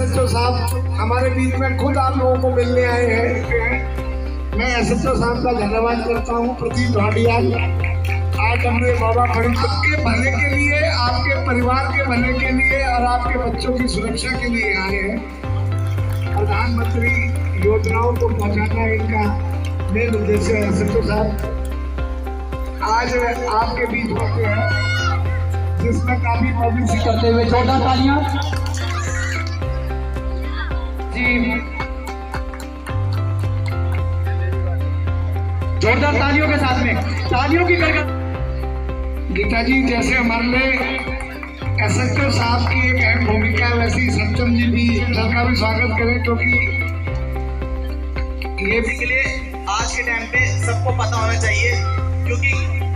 SHO साहब हमारे बीच में खुद आप लोगों को मिलने आए हैं। मैं एसएचओ साहब का धन्यवाद करता हूँ। प्रदीप भाटिया आज हमने बाबा फरीदपुर के भले के लिए, आपके परिवार के भले के लिए और आपके बच्चों की सुरक्षा के लिए आए हैं। प्रधानमंत्री योजनाओं को पहुँचाना इनका मेन उद्देश्य है। एसएचओ साहब आज आपके बीच होते हैं जिसमें काफी पब्लिसिटी करते हुए जोरदार तालियां जी, जोरदार तालियों के साथ में तालियों की गड़गड़। गीता जी जैसे हमारे लिए एसएचओ साहब की एक अहम भूमिका, वैसी सत्यम जी भी सबका भी स्वागत करें, क्योंकि ये भी के लिए आज के टाइम पे सबको पता होना चाहिए, क्योंकि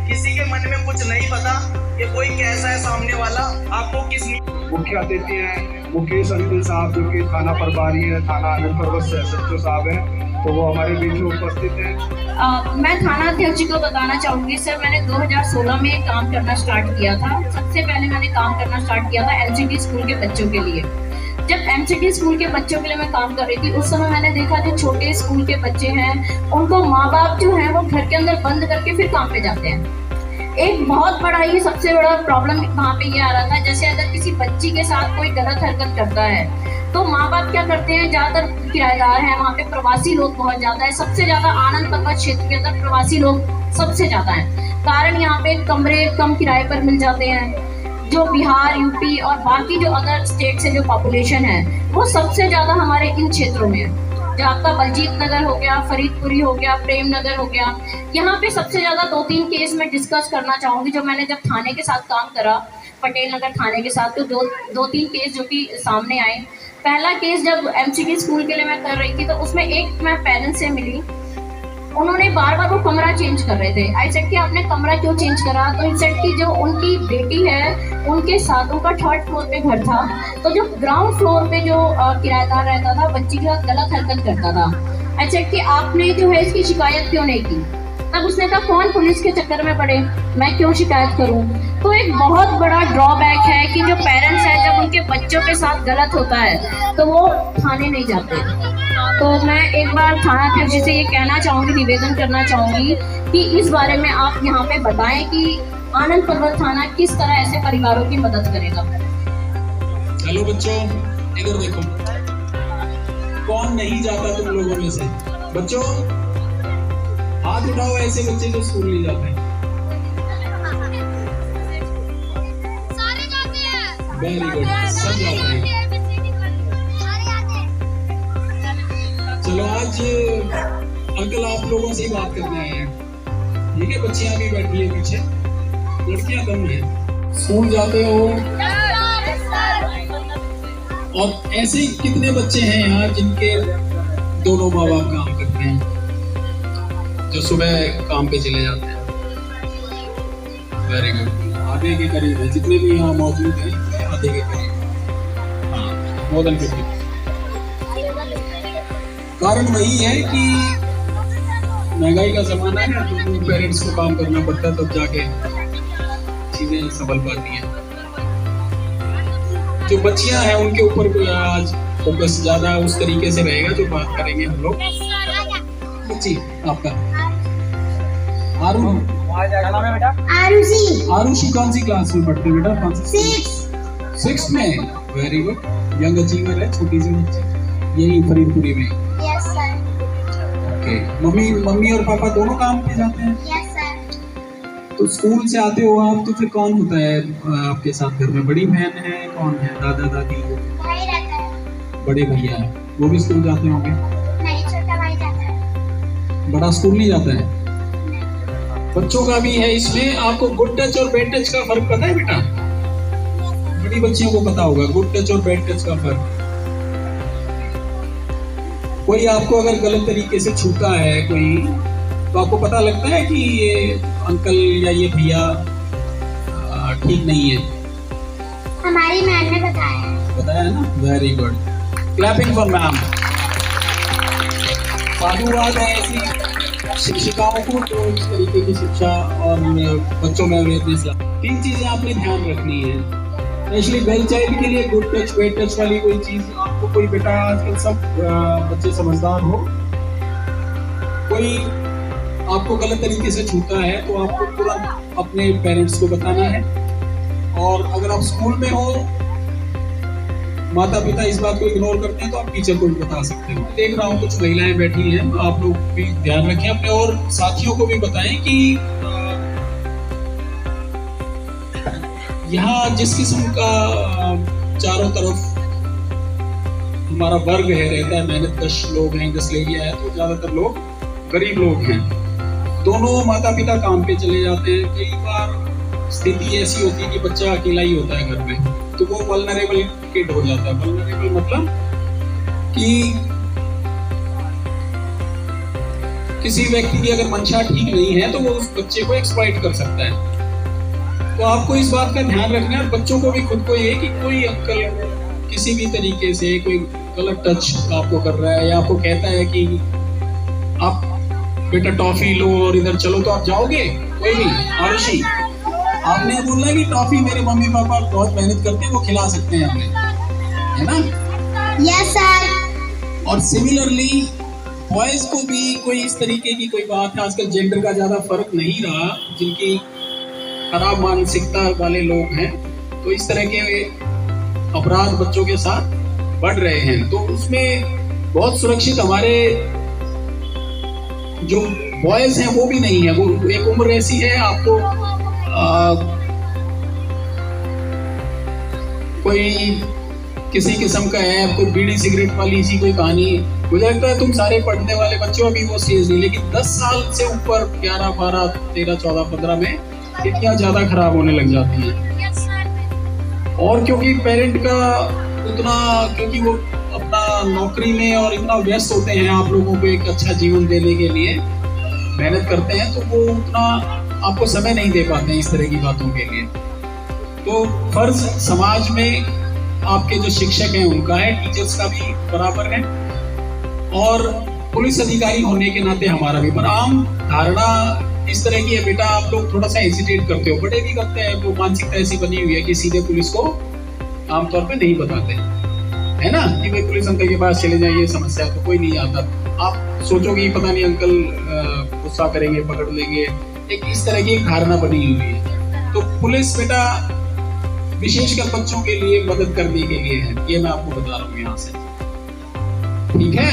किसी के मन में कुछ नहीं पता कि कोई कैसा है सामने वाला, आपको किस मुख्य अतिथि हैं मुकेश अंबिल साहब, जो कि थाना प्रभारी है, थाना आनंद पर्वत से एसएचओ साहब हैं, तो वो हमारे बीच में उपस्थित हैं। मैं थाना अध्यक्ष को बताना चाहूँगी सर, मैंने 2016 में काम करना स्टार्ट किया था। सबसे पहले मैंने काम करना स्टार्ट किया था एमसीडी स्कूल के बच्चों के लिए। जब एमसीडी स्कूल के बच्चों के लिए मैं काम कर रही थी, उस समय मैंने देखा जो छोटे स्कूल के बच्चे हैं उनको माँ बाप जो है वो घर के अंदर बंद करके फिर काम पे जाते हैं। एक बहुत बड़ा ही सबसे बड़ा प्रॉब्लम वहाँ पे ये आ रहा था, जैसे अगर किसी बच्ची के साथ कोई गलत हरकत करता है तो माँ बाप क्या करते हैं, ज्यादातर किराएदार हैं, वहाँ पे प्रवासी लोग बहुत ज्यादा है। सबसे ज्यादा आनंद पर्वत क्षेत्र के अंदर प्रवासी लोग सबसे ज्यादा हैं। कारण यहाँ पे कमरे कम किराए पर मिल जाते हैं। जो बिहार, यूपी और बाकी जो अदर स्टेट से जो पॉपुलेशन है वो सबसे ज्यादा हमारे इन क्षेत्रों में है। जो आपका बलजीत नगर हो गया, फरीदपुरी हो गया, प्रेम नगर हो गया, यहाँ पे सबसे ज्यादा 2-3 केस मैं डिस्कस करना चाहूंगी। जो मैंने जब थाने के साथ काम करा, पटेल नगर थाने के साथ, तो 2-3 केस जो कि सामने आए। पहला केस जब एमसीडी स्कूल के लिए मैं कर रही थी, तो उसमें एक मैं पेरेंट्स से मिली, उन्होंने बार बार वो कमरा चेंज कर रहे थे। आई सेड कि आपने कमरा क्यों चेंज करा, तो आई सेड कि जो उनकी बेटी है उनके साथ उनका 3rd फ्लोर पे घर था, तो जो ग्राउंड फ्लोर पे जो किराएदार रहता था बच्ची के साथ गलत हरकत करता था। आई सेड कि आपने जो है इसकी शिकायत क्यों नहीं की। तब उसने कहा कौन पुलिस के चक्कर में पड़े, मैं क्यों शिकायत करूं। तो एक बहुत बड़ा ड्रॉबैक है कि जो पेरेंट्स हैं जब उनके बच्चों के साथ गलत होता है तो वो थाने नहीं जाते। तो मैं एक बार थाना अध्यक्ष से ये कहना चाहूँगी, निवेदन करना चाहूँगी कि इस बारे में आप यहाँ पे बताएं कि आनंद पर्वत थाना किस तरह ऐसे परिवारों की मदद करेगा। हेलो बच्चों, इधर देखो, कौन नहीं जाता तुम लोगों में से? बच्चों हाथ उठाओ ऐसे बच्चे जो स्कूल नहीं जाते हैं। सारे जाते हैं। वेरी गुड, सब जाते हैं। चलो आज अंकल आप लोगों से ही बात करने आए हैं। ठीक है, बच्चियां भी बैठी है पीछे, लड़कियां कम हैं। स्कूल जाते हो और ऐसे कितने बच्चे हैं यहाँ जिनके दोनों माँ बाप काम करते हैं, जो सुबह काम पे चले जाते हैं? वेरी गुड, आधे के करीब है जितने भी यहाँ मौजूद हैं, आधे के करीब, हाँ, मोर देन 50। कारण वही है कि महंगाई का जमाना है, तो पेरेंट्स को काम करना पड़ता है, तब जाके चीजें संभल पाती हैं। जो बच्चियां हैं उनके ऊपर आज फोकस ज्यादा उस तरीके से रहेगा जो बात करेंगे हम लोग। बच्ची आपका आरुषि कौन सी क्लास में पढ़ते हैं बेटा? कौन सी? 6th में। वेरी गुड, यंग अचीवर है, छोटी सी बच्ची, यही फरीदपुरी में। Yes sir. ओके, मम्मी और पापा दोनों काम पे जाते हैं? Yes sir. तो स्कूल से आते हो आप, तो फिर कौन होता है आपके साथ घर में? बड़ी बहन है, कौन है? दादा दादी? भाई रहता है। बड़े भैया है, वो भी स्कूल जाते होंगे? नहीं, छोटा भाई जाता है। बड़ा स्कूल नहीं जाता है? बच्चों का भी है इसमें। आपको गुड टच और बैड टच का फर्क पता है बेटा? गुड सभी बच्चियों को पता होगा गुड टच और बैड टच का फर्क। कोई आपको अगर गलत तरीके से छूता है कोई, तो आपको पता लगता है कि ये अंकल या ये भैया ठीक नहीं है। हमारी मैम ने बताया ना, very good, clapping for ma'am. साधुवाद है ऐसी शिक्षिकाओं को जो इस तरीके की शिक्षा और बच्चों में अवेयरनेस ला। 3 चीजें आपने ध्यान रखनी है, स्पेशली गर्ल चाइल्ड के लिए। गुड टच बैड टच वाली कोई चीज आपको, कोई बेटा आजकल सब बच्चे समझदार हो, कोई आपको गलत तरीके से छूता है तो आपको तुरंत अपने पेरेंट्स को बताना है। और अगर आप स्कूल में हो, माता पिता इस बात को इग्नोर करते हैं तो आप टीचर को भी बता सकते हो। देख रहा हूँ कुछ महिलाएं बैठी हैं, आप लोग भी ध्यान रखें अपने और साथियों को भी बताएं कि यहाँ जिस किस्म का चारों तरफ हमारा वर्ग है रहता है, मेहनतकश लोग हैं, गसलेरिया है, तो ज्यादातर लोग गरीब लोग हैं। दोनों माता पिता काम पे चले जाते हैं। कई बार स्थिति ऐसी होती है कि बच्चा अकेला ही होता है घर में, तो वो वल्नरेबल किड हो जाता है। वल्नरेबल मतलब कि किसी व्यक्ति की अगर मंशा ठीक नहीं है तो वो उस बच्चे को एक्सप्लॉइट कर सकता है। तो आपको इस बात का ध्यान रखना है, बच्चों को भी खुद को ये कि कोई अंकल किसी भी तरीके से कोई गलत टच आपको कर रहा है या आपको कहता है कि आप बेटा टॉफी लो और इधर चलो, तो आप जाओगे? कोई भी आरुषि, आपने बोलना कि टॉफी मेरे मम्मी पापा बहुत मेहनत करते हैं, वो खिला सकते हैं हमें, है ना? Yes sir. और सिमिलरली बॉयज को भी कोई इस तरीके की कोई बात है, आजकल जेंडर का ज्यादा फर्क नहीं रहा, जिनकी खराब मानसिकता वाले लोग हैं, तो इस तरह के अपराध बच्चों के साथ बढ़ रहे हैं। तो उसमें बहुत सुरक्षित हमारे जो बॉयज हैं वो भी नहीं है। वो एक उम्र ऐसी है, आपको कोई किसी किस्म का है, कोई बीड़ी सिगरेट वाली सी कोई कहानी, मुझे लगता है तुम सारे पढ़ने वाले बच्चों अभी वो स्टेज नहीं, लेकिन 10 साल से ऊपर 11, 12, 13, 14, 15 में इतना ज्यादा खराब होने लग जाती है। और क्योंकि पेरेंट का उतना, क्योंकि वो अपना नौकरी में और इतना व्यस्त होते हैं आप लोगों को एक अच्छा जीवन देने के लिए मेहनत करते हैं, तो वो उतना आपको समय नहीं दे पाते हैं इस तरह की बातों के लिए। तो फर्ज समाज में आपके जो शिक्षक हैं उनका है, टीचर्स का भी बराबर है, और पुलिस अधिकारी होने के नाते हमारा भी। पर आम धारणा इस तरह की है, बेटा आप लोग थोड़ा सा हेजिटेट करते हो, बड़े भी करते हैं, वो मानसिकता ऐसी बनी हुई है कि सीधे पुलिस को आमतौर पे नहीं बताते, है ना, कि भाई पुलिस अंकल के पास चले जाइए, समस्या है, तो कोई नहीं आता। आप सोचोगे पता नहीं अंकल गुस्सा करेंगे, पकड़ लेंगे, एक इस तरह की एक धारणा बनी हुई है। तो पुलिस बेटा विशेषकर बच्चों के लिए मदद करने के लिए है, ये मैं आपको बता रहा हूँ यहाँ से, ठीक है?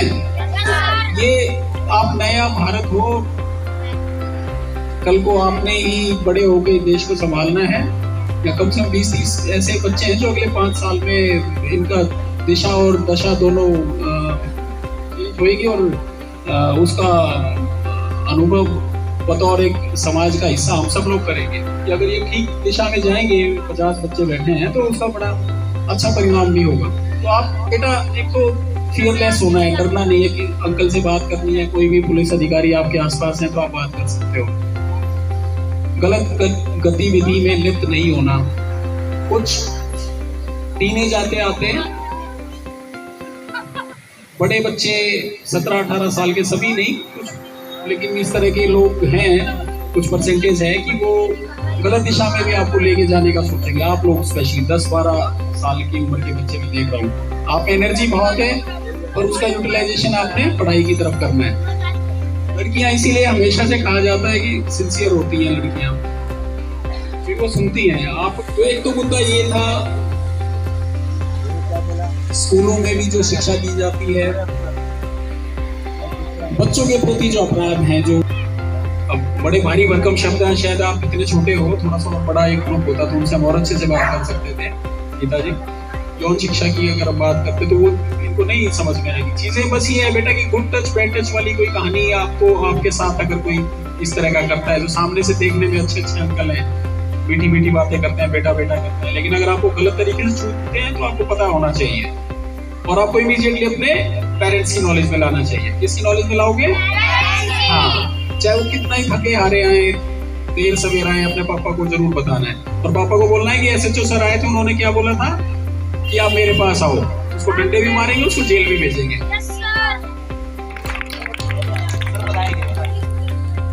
ये आप नया भारत हो, कल को आपने ही बड़े होकर देश को संभालना है, या कम से कम 20-30 ऐसे बच्चे हैं जो अगले 5 साल में इनका दिशा और दशा दोनों होएगी, और उसका अनुभव बतौर एक समाज का हिस्सा हम सब लोग करेंगे कि अगर ये ठीक दिशा में जाएंगे, 50 बच्चे बैठे हैं, तो उसका बड़ा अच्छा परिणाम भी होगा। तो आप बेटा एक तो फियरलेस होना है, डरना नहीं है कि अंकल से बात करनी है, कोई भी पुलिस अधिकारी आपके आसपास है तो आप बात कर सकते हो। गलत गतिविधि में लिप्त नहीं होना। कुछ टीनेज आते आते बड़े बच्चे 17-18 साल के, सभी नहीं कुछ, लेकिन इस तरह के लोग हैं, कुछ परसेंटेज है कि वो गलत दिशा में भी आपको लेके जाने का सोचेंगे। आप लोग स्पेशली 10-12 साल की उम्र के बच्चे में देख रहा हूँ, आप एनर्जी बहुत है और उसका यूटिलाइजेशन आपने पढ़ाई की तरफ करना है। लड़कियां इसीलिए हमेशा से कहा जाता है कि सिंसियर होती हैं लड़कियां, फिर वो सुनती हैं आप। तो एक तो मुद्दा ये था, स्कूलों में भी जो शिक्षा दी जाती है, बच्चों के प्रति जो अपराध हैं, जो अब बड़े भारी भरकम शब्द हैं, शायद आप इतने छोटे हो, थोड़ा सा बड़ा एक ग्रुप होता तो उनसे हम और अच्छे से बात कर सकते थे। पिताजी यौन शिक्षा की अगर हम बात करते तो वो इनको नहीं समझ में आएगी चीजें। बस ये है बेटा कि गुड टच बैड टच वाली कोई कहानी आपको, आपके साथ अगर कोई इस तरह का करता है, जो सामने से देखने में अच्छे अच्छे अंकल हैं, मीठी मीठी बातें करते हैं, बेटा बेटा करते हैं, लेकिन अगर आपको गलत तरीके से छूटते हैं तो आपको पता होना चाहिए और आपको इमीडिएटली अपने पेरेंट्स की नॉलेज में लाना चाहिए। किसकी नॉलेज में लाओगे? हाँ, चाहे वो कितना ही थके हारे आए, देर सवेर आए, अपने पापा को जरूर बताना है और पापा को बोलना है कि एसएचओ सर आए थे, उन्होंने क्या बोला था कि आप मेरे पास आओ। उसको डंडे भी मारेंगे, उसको जेल भी भेजेंगे।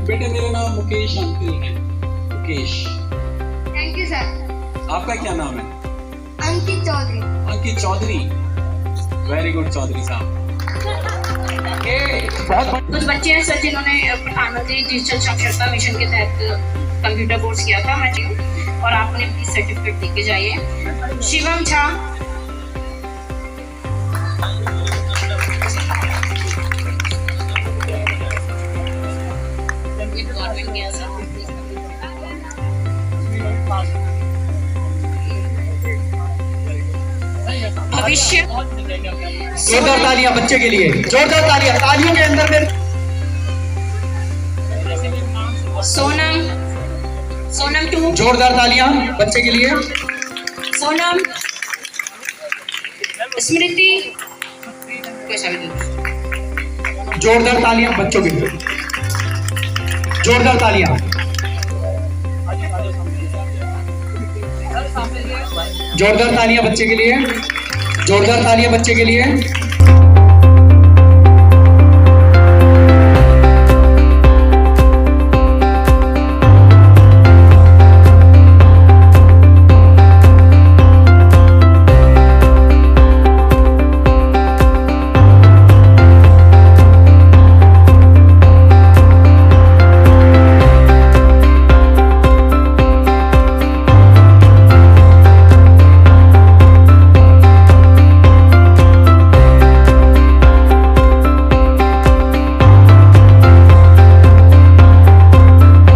बेटे मेरा नाम मुकेश अंकल है। Mukesh, thank you sir. आपका क्या नाम है? अंकित चौधरी। अंकित चौधरी, वेरी गुड चौधरी साहब। कुछ बच्चे हैं सर जिन्होंने प्रधानमंत्री डिजिटल साक्षरता मिशन के तहत कंप्यूटर कोर्स किया था, मैं हूँ, और आप उन्हें प्लीज सर्टिफिकेट दे के जाइए। शिवम झा, भविष्य, जोरदार तालियां बच्चे के लिए, जोरदार तालियां, तालियों के अंदर में। सोनम, सोनम 2, जोरदार तालियां बच्चे के लिए। सोनम, स्मृति, जोरदार तालियां बच्चों के लिए, जोरदार तालियां, जोरदार तालियां बच्चे के लिए, जोरदार तालियां बच्चे के लिए।